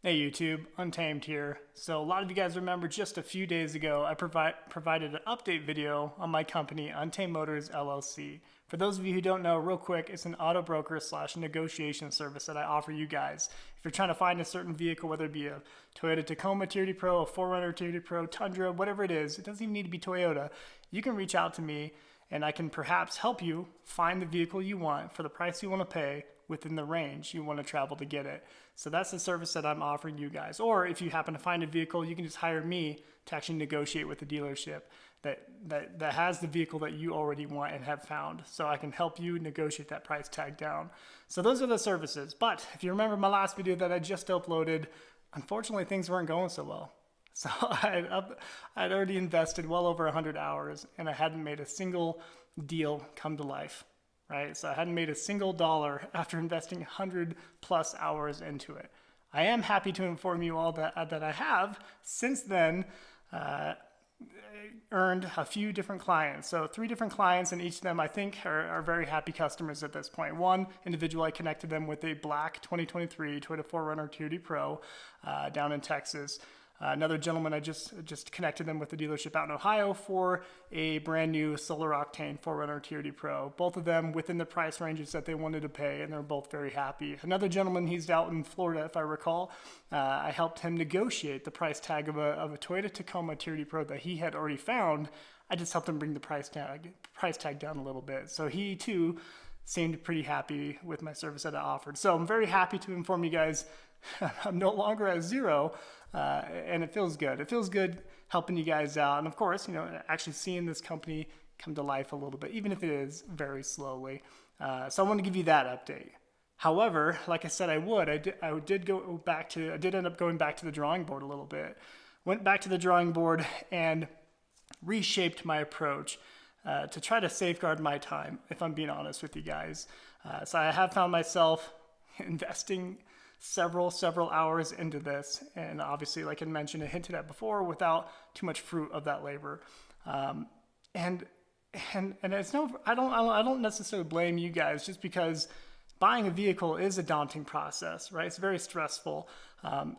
Hey YouTube, Untamed here. So a lot of you guys remember just a few days ago I provided an update video on my company, Untamed Motors LLC. For those of you who don't know, real quick, it's an auto broker slash negotiation service that I offer you guys. If you're trying to find a certain vehicle, whether it be a Toyota Tacoma TRD Pro, a Ford Raptor TRD Pro, Tundra, whatever it is, it doesn't even need to be Toyota. You can reach out to me and I can perhaps help you find the vehicle you want for the price you want to pay within the range you want to travel to get it. So that's the service that I'm offering you guys. Or if you happen to find a vehicle, you can just hire me to actually negotiate with the dealership that has the vehicle that you already want and have found. So I can help you negotiate that price tag down. So those are the services. But if you remember my last video that I just uploaded, unfortunately things weren't going so well. So I'd already invested well over 100 hours and I hadn't made a single deal come to life, right? So I hadn't made a single dollar after investing 100 plus hours into it. I am happy to inform you all that I have since then earned a few different clients. So 3 different clients, and each of them I think are very happy customers at this point. One individual, I connected them with a black 2023 Toyota 4Runner TRD Pro down in Texas. Another gentleman, I just connected them with the dealership out in Ohio for a brand new solar octane 4Runner TRD Pro. Both of them within the price ranges that they wanted to pay, and they're both very happy. Another gentleman, he's out in Florida, if I recall. I helped him negotiate the price tag of a Toyota Tacoma TRD Pro that he had already found. I just helped him bring the price tag down a little bit. So he too seemed pretty happy with my service that I offered. So I'm very happy to inform you guys I'm no longer at zero, and it feels good. It feels good helping you guys out. And of course, actually seeing this company come to life a little bit, even if it is very slowly. So I want to give you that update. However, like I said, I did end up going back to the drawing board a little bit. Went back to the drawing board and reshaped my approach to try to safeguard my time, if I'm being honest with you guys. So I have found myself investing several hours into this, and obviously, like I mentioned and hinted at before, without too much fruit of that labor. And it's I don't necessarily blame you guys, just because buying a vehicle is a daunting process, right? It's very stressful.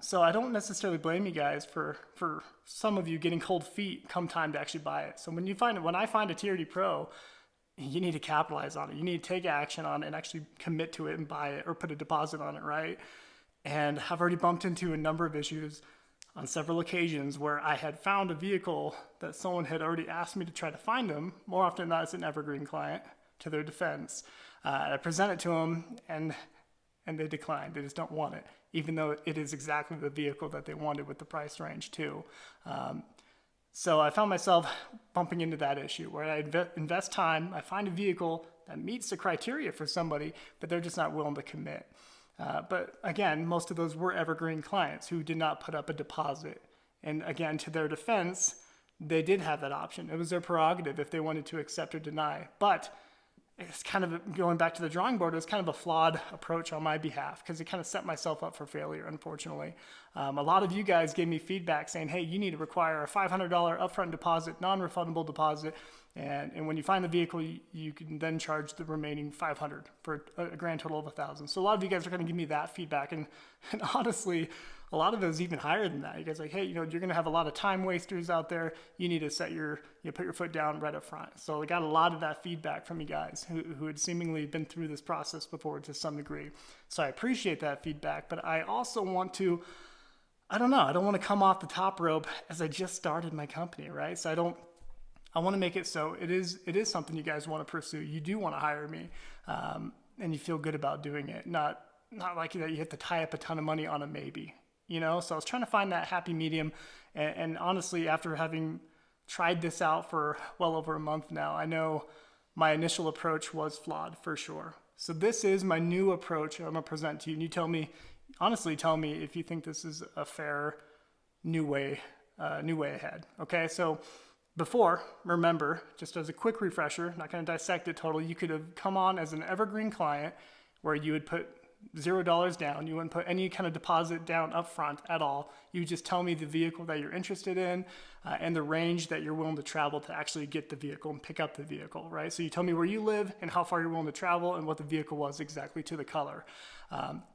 So I don't necessarily blame you guys for some of you getting cold feet come time to actually buy it. So when I find a TRD Pro, you need to capitalize on it. You need to take action on it and actually commit to it and buy it or put a deposit on it, right? And I've already bumped into a number of issues on several occasions where I had found a vehicle that someone had already asked me to try to find them. More often than not, it's an evergreen client, to their defense. I present it to them and they decline. They just don't want it, even though it is exactly the vehicle that they wanted with the price range too. So I found myself bumping into that issue where I invest time, I find a vehicle that meets the criteria for somebody, but they're just not willing to commit. But again, most of those were evergreen clients who did not put up a deposit. And again, to their defense, they did have that option. It was their prerogative if they wanted to accept or deny. But it's kind of going back to the drawing board. It was kind of a flawed approach on my behalf because it kind of set myself up for failure, unfortunately. A lot of you guys gave me feedback saying, hey, you need to require a $500 upfront deposit, non-refundable deposit. And when you find the vehicle, you can then charge the remaining $500 for a grand total of $1,000. So a lot of you guys are going to give me that feedback. And honestly, a lot of it is even higher than that. You guys are like, hey, you're going to have a lot of time wasters out there. You need to put your foot down right up front. So I got a lot of that feedback from you guys who had seemingly been through this process before to some degree. So I appreciate that feedback, but I also want to, I don't want to come off the top rope as I just started my company, right? So I want to make it so it is something you guys want to pursue. You do want to hire me, and you feel good about doing it. Not like that you have to tie up a ton of money on a maybe, So I was trying to find that happy medium, and honestly, after having tried this out for well over a month now, I know my initial approach was flawed for sure. So this is my new approach I'm gonna present to you, and you honestly tell me if you think this is a fair new way ahead. Okay, so. Before, remember, just as a quick refresher, not going to dissect it totally, you could have come on as an evergreen client where you would put $0 down. You wouldn't put any kind of deposit down up front at all. You just tell me the vehicle that you're interested in and the range that you're willing to travel to actually get the vehicle and pick up the vehicle, right? So you tell me where you live and how far you're willing to travel and what the vehicle was exactly to the color.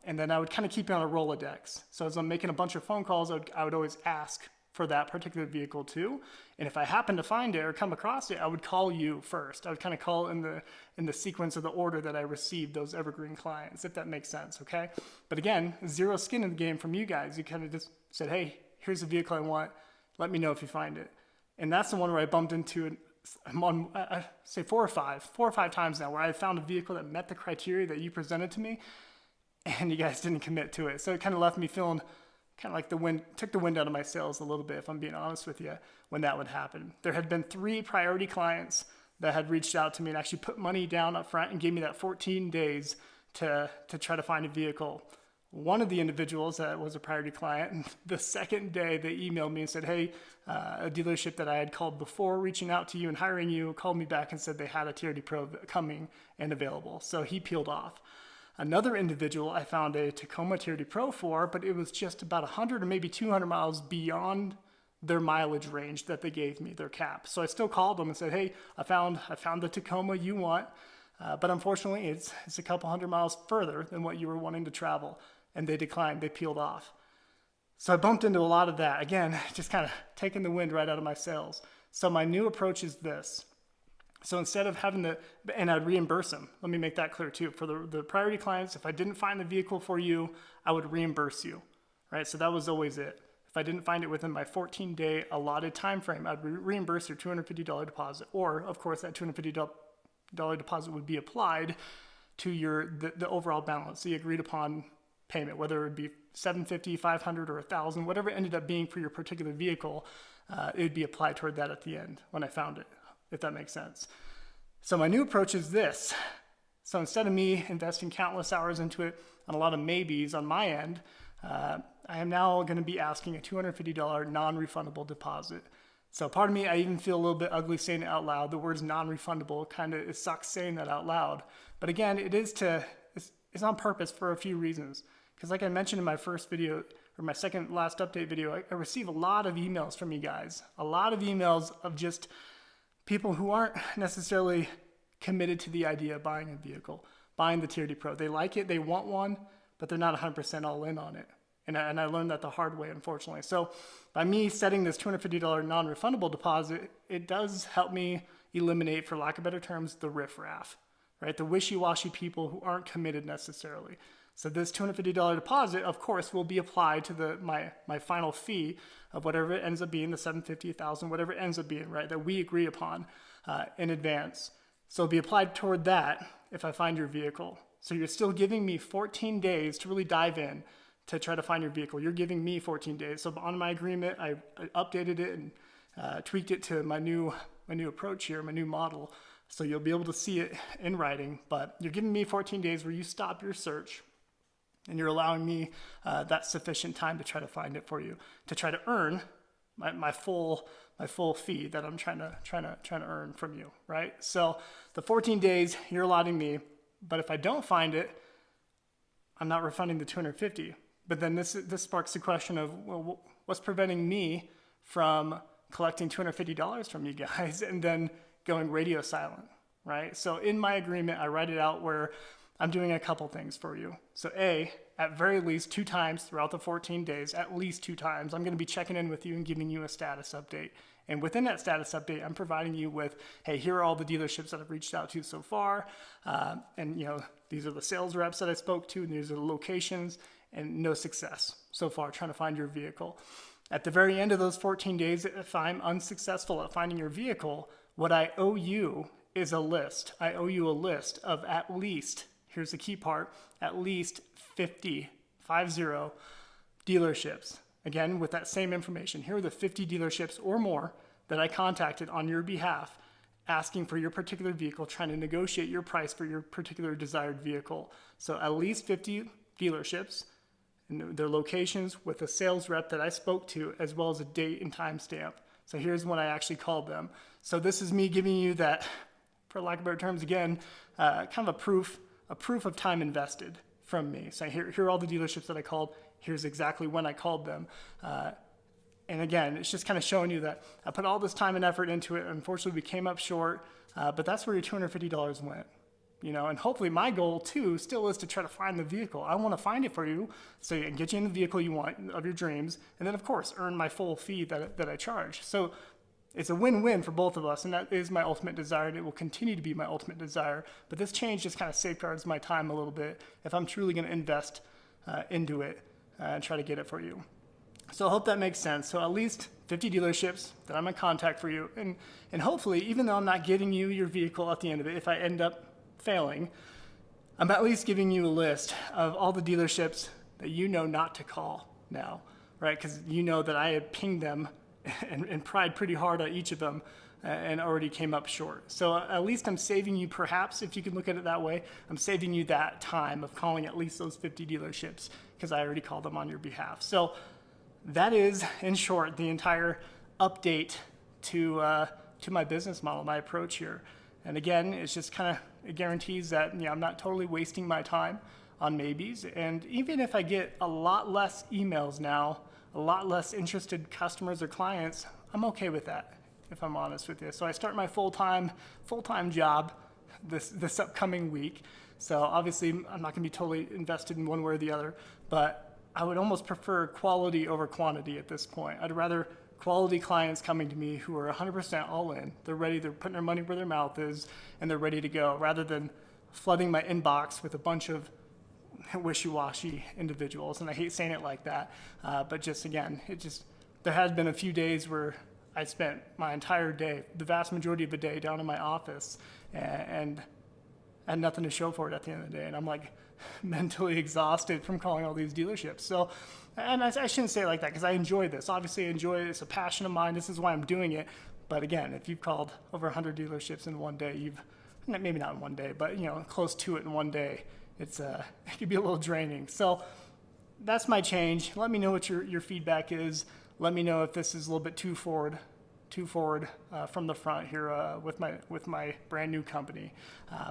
And then I would kind of keep it on a Rolodex. So as I'm making a bunch of phone calls, I would always ask for that particular vehicle too. And if I happen to find it or come across it, I would call you first. I would kind of call in the sequence of the order that I received those evergreen clients, if that makes sense, okay? But again, zero skin in the game from you guys. You kind of just said, hey, here's the vehicle I want. Let me know if you find it. And that's the one where I bumped into I'm on, say 4 or 5 times now, where I found a vehicle that met the criteria that you presented to me, and you guys didn't commit to it. So it kind of left me feeling kind of like took the wind out of my sails a little bit, if I'm being honest with you, when that would happen. There had been 3 priority clients that had reached out to me and actually put money down up front and gave me that 14 days to try to find a vehicle. One of the individuals that was a priority client, the second day they emailed me and said, hey, a dealership that I had called before reaching out to you and hiring you called me back and said they had a TRD Pro coming and available. So he peeled off. Another individual I found a Tacoma TRD Pro for, but it was just about 100 or maybe 200 miles beyond their mileage range that they gave me, their cap. So I still called them and said, hey, I found the Tacoma you want, but unfortunately it's a couple hundred miles further than what you were wanting to travel. And they declined, they peeled off. So I bumped into a lot of that. Again, just kind of taking the wind right out of my sails. So my new approach is this. So instead of having and I'd reimburse them. Let me make that clear too. For the priority clients, if I didn't find the vehicle for you, I would reimburse you, right? So that was always it. If I didn't find it within my 14-day allotted time frame, I'd reimburse your $250 deposit. Or, of course, that $250 deposit would be applied to the overall balance, the agreed upon payment, whether it would be $750, $500, or $1,000, whatever it ended up being for your particular vehicle, it would be applied toward that at the end when I found it, if that makes sense. So my new approach is this. So instead of me investing countless hours into it on a lot of maybes on my end, I am now going to be asking a $250 non-refundable deposit. So part of me, I even feel a little bit ugly saying it out loud. The word's non-refundable, it sucks saying that out loud. But again, it's on purpose for a few reasons. Because like I mentioned in my first video, or my second last update video, I receive a lot of emails from you guys. A lot of emails of just people who aren't necessarily committed to the idea of buying a vehicle, buying the TRD Pro. They like it, they want one, but they're not 100% all in on it. And I learned that the hard way, unfortunately. So by me setting this $250 non-refundable deposit, it does help me eliminate, for lack of better terms, the riffraff, right? The wishy-washy people who aren't committed necessarily. So this $250 deposit, of course, will be applied to my final fee of whatever it ends up being, the $750, $1,000, whatever it ends up being, right, that we agree upon in advance. So it'll be applied toward that if I find your vehicle. So you're still giving me 14 days to really dive in to try to find your vehicle. You're giving me 14 days. So on my agreement, I updated it and tweaked it to my new approach here, my new model. So you'll be able to see it in writing, but you're giving me 14 days where you stop your search and you're allowing me that sufficient time to try to find it for you, to try to earn my full fee that I'm trying to earn from you, right? So the 14 days you're allotting me, but if I don't find it, I'm not refunding the $250. But then this sparks the question of, well, what's preventing me from collecting $250 from you guys and then going radio silent, right? So in my agreement, I write it out where I'm doing a couple things for you. So A, at very least 2 times throughout the 14 days, at least 2 times, I'm going to be checking in with you and giving you a status update. And within that status update, I'm providing you with, hey, here are all the dealerships that I've reached out to so far. And these are the sales reps that I spoke to, and these are the locations, and no success so far trying to find your vehicle. At the very end of those 14 days, if I'm unsuccessful at finding your vehicle, what I owe you is a list. I owe you a list of at least, here's the key part, at least 50 dealerships. Again, with that same information, here are the 50 dealerships or more that I contacted on your behalf, asking for your particular vehicle, trying to negotiate your price for your particular desired vehicle. So at least 50 dealerships, and their locations with a sales rep that I spoke to, as well as a date and time stamp. So here's when I actually called them. So this is me giving you that, for lack of better terms, again, kind of a proof of time invested. from me. So here are all the dealerships that I called. Here's exactly when I called them. And again, it's just kind of showing you that I put all this time and effort into it. Unfortunately, we came up short, but that's where your $250 went. And hopefully my goal too still is to try to find the vehicle. I want to find it for you so I can get you in the vehicle you want of your dreams. And then of course, earn my full fee that I charge. So it's a win-win for both of us. And that is my ultimate desire. And it will continue to be my ultimate desire. But this change just kind of safeguards my time a little bit if I'm truly going to invest into it and try to get it for you. So I hope that makes sense. So at least 50 dealerships that I'm in contact for you. And hopefully, even though I'm not getting you your vehicle at the end of it, if I end up failing, I'm at least giving you a list of all the dealerships that you know not to call now, right? Because you know that I had pinged them and pried pretty hard at each of them and already came up short. So at least I'm saving you, perhaps, if you can look at it that way, I'm saving you that time of calling at least those 50 dealerships because I already called them on your behalf. So that is, in short, the entire update to my business model, my approach here. And again, it's just kind of, it guarantees that I'm not totally wasting my time on maybes. And even if I get a lot less emails now, a lot less interested customers or clients, I'm okay with that, if I'm honest with you. So I start my full-time job this upcoming week. So obviously I'm not gonna be totally invested in one way or the other, but I would almost prefer quality over quantity at this point. I'd rather quality clients coming to me who are 100% all in. They're ready, they're putting their money where their mouth is, and they're ready to go, rather than flooding my inbox with a bunch of wishy-washy individuals. And I hate saying it like that, but just again, there has been a few days where I spent my entire day, the vast majority of the day, down in my office and had nothing to show for it at the end of the day. And I'm like mentally exhausted from calling all these dealerships. So, and I shouldn't say it like that because I enjoy this. Obviously I enjoy it. It's a passion of mine. This is why I'm doing it. But again, if you've called over 100 dealerships in one day, maybe not in one day, but close to it in one day, it could be a little draining. So that's my change. Let me know what your feedback is. Let me know if this is a little bit too forward from the front here with my brand new company.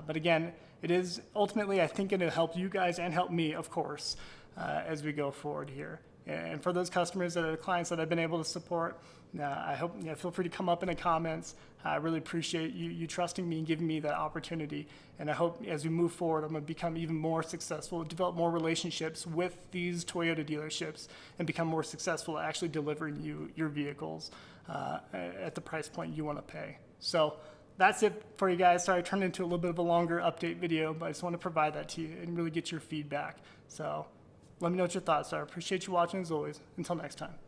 But again, it is ultimately, I think, it'll help you guys and help me, of course, as we go forward here. And for those customers that are clients that I've been able to support, I hope feel free to come up in the comments. I really appreciate you trusting me and giving me that opportunity. And I hope as we move forward, I'm going to become even more successful, develop more relationships with these Toyota dealerships, and become more successful at actually delivering you your vehicles at the price point you want to pay. So that's it for you guys. Sorry, I turned into a little bit of a longer update video, but I just want to provide that to you and really get your feedback. So let me know what your thoughts are. Appreciate you watching as always. Until next time.